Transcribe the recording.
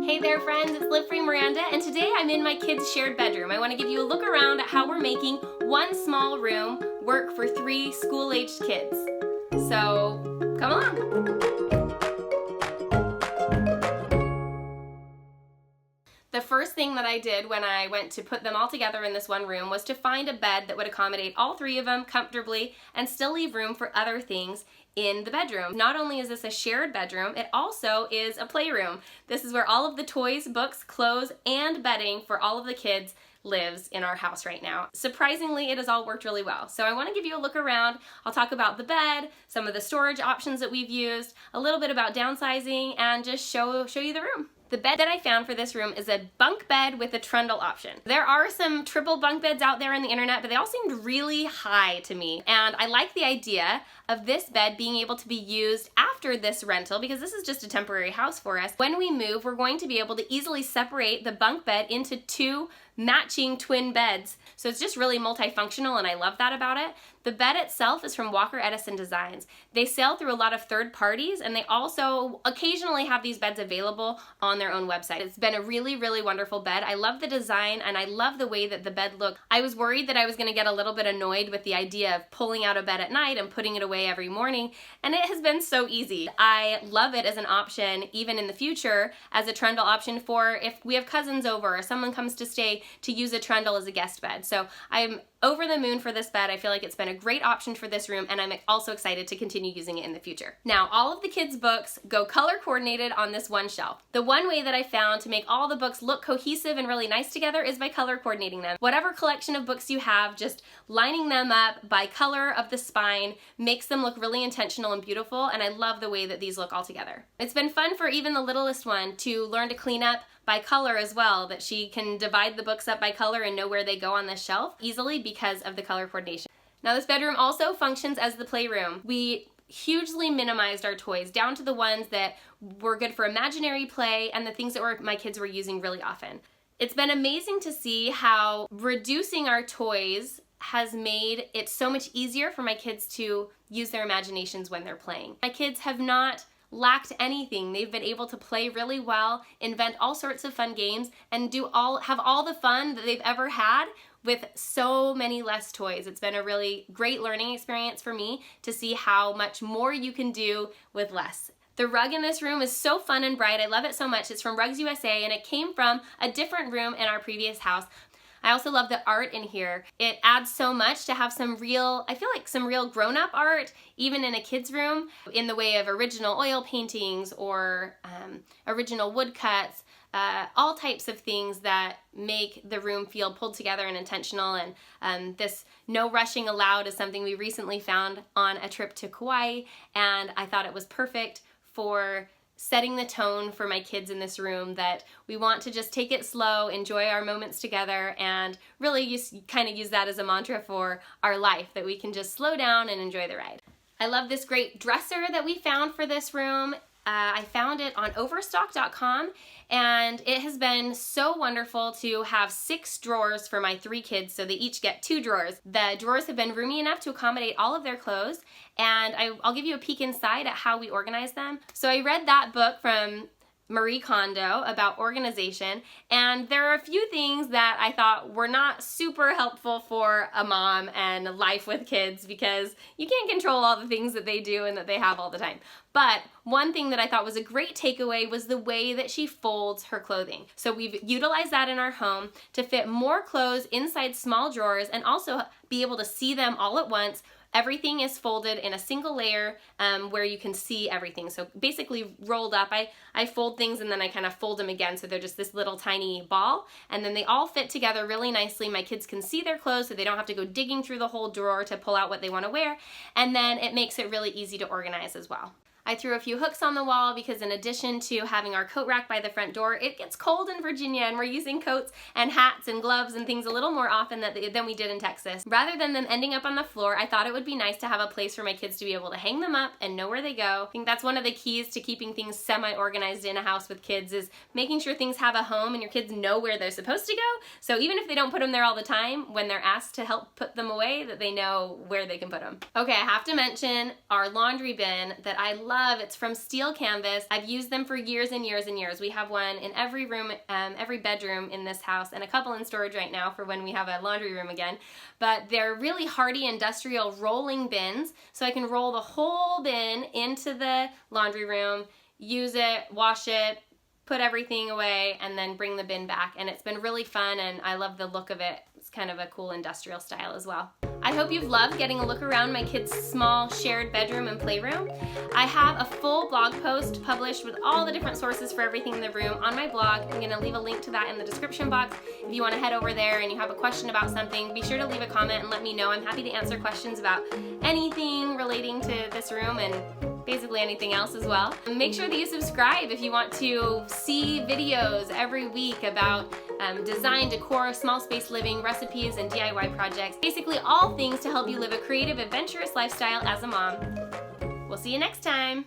Hey there friends, it's Live Free Miranda, and today I'm in my kids' shared bedroom. I want to give you a look around at how we're making one small room work for 3 school-aged kids. So, come along. The first thing that I did when I went to put them all together in this one room was to find a bed that would accommodate all 3 of them comfortably and still leave room for other things in the bedroom. Not only is this a shared bedroom, it also is a playroom. This is where all of the toys, books, clothes, and bedding for all of the kids lives in our house right now. Surprisingly, it has all worked really well. So I want to give you a look around. I'll talk about the bed, some of the storage options that we've used, a little bit about downsizing, and just show you the room. The bed that I found for this room is a bunk bed with a trundle option. There are some triple bunk beds out there on the internet, but they all seemed really high to me. And I like the idea of this bed being able to be used after this rental, because this is just a temporary house for us. When we move, we're going to be able to easily separate the bunk bed into 2 matching twin beds. So it's just really multifunctional, and I love that about it. The bed itself is from Walker Edison Designs. They sell through a lot of third parties, and they also occasionally have these beds available on their own website. It's been a really, really wonderful bed. I love the design, and I love the way that the bed looked. I was worried that I was going to get a little bit annoyed with the idea of pulling out a bed at night and putting it away every morning, and it has been so easy. I love it as an option, even in the future, as a trundle option for if we have cousins over or someone comes to stay, to use a trundle as a guest bed. So I'm over the moon for this bed. I feel like it's been a great option for this room, and I'm also excited to continue using it in the future. Now, all of the kids' books go color coordinated on this one shelf. The one way that I found to make all the books look cohesive and really nice together is by color coordinating them. Whatever collection of books you have, just lining them up by color of the spine makes them look really intentional and beautiful, and I love the way that these look all together. It's been fun for even the littlest one to learn to clean up by color as well, that she can divide the books up by color and know where they go on the shelf easily because of the color coordination. Now, this bedroom also functions as the playroom. We hugely minimized our toys down to the ones that were good for imaginary play and the things that my kids were using really often. It's been amazing to see how reducing our toys has made it so much easier for my kids to use their imaginations when they're playing. My kids have not lacked anything. They've been able to play really well, invent all sorts of fun games, and have all the fun that they've ever had with so many less toys. It's been a really great learning experience for me to see how much more you can do with less. The rug in this room is so fun and bright. I love it so much. It's from Rugs USA, and it came from a different room in our previous house. I also love the art in here. It adds so much to have some real, I feel like some real grown-up art, even in a kid's room, in the way of original oil paintings or original woodcuts, all types of things that make the room feel pulled together and intentional. And this no rushing allowed is something we recently found on a trip to Kauai, and I thought it was perfect for setting the tone for my kids in this room, that we want to just take it slow, enjoy our moments together, and really kind of use that as a mantra for our life, that we can just slow down and enjoy the ride. I love this great dresser that we found for this room. I found it on overstock.com, and it has been so wonderful to have 6 drawers for my 3 kids, so they each get 2 drawers. The drawers have been roomy enough to accommodate all of their clothes, and I'll give you a peek inside at how we organize them. So I read that book from Marie Kondo about organization, and there are a few things that I thought were not super helpful for a mom and life with kids, because you can't control all the things that they do and that they have all the time. But one thing that I thought was a great takeaway was the way that she folds her clothing. So we've utilized that in our home to fit more clothes inside small drawers and also be able to see them all at once. Everything is folded in a single layer where you can see everything. So basically rolled up, I fold things and then I kind of fold them again, so they're just this little tiny ball, and then they all fit together really nicely. My kids can see their clothes, so they don't have to go digging through the whole drawer to pull out what they want to wear, and then it makes it really easy to organize as well. I threw a few hooks on the wall because in addition to having our coat rack by the front door, it gets cold in Virginia and we're using coats and hats and gloves and things a little more often than we did in Texas. Rather than them ending up on the floor, I thought it would be nice to have a place for my kids to be able to hang them up and know where they go. I think that's one of the keys to keeping things semi-organized in a house with kids, is making sure things have a home and your kids know where they're supposed to go. So even if they don't put them there all the time, when they're asked to help put them away, that they know where they can put them. Okay, I have to mention our laundry bin that I love love. It's from Steel Canvas. I've used them for years and years and years. We have one in every room, every bedroom in this house, and a couple in storage right now for when we have a laundry room again. But they're really hardy industrial rolling bins, so I can roll the whole bin into the laundry room, use it, wash it, put everything away, and then bring the bin back. And it's been really fun, and I love the look of it. It's kind of a cool industrial style as well. I hope you've loved getting a look around my kids' small shared bedroom and playroom. I have a full blog post published with all the different sources for everything in the room on my blog. I'm going to leave a link to that in the description box. If you want to head over there and you have a question about something, be sure to leave a comment and let me know. I'm happy to answer questions about anything relating to this room and basically anything else as well. Make sure that you subscribe if you want to see videos every week about design, decor, small space living, recipes, and DIY projects. Basically all things to help you live a creative, adventurous lifestyle as a mom. We'll see you next time.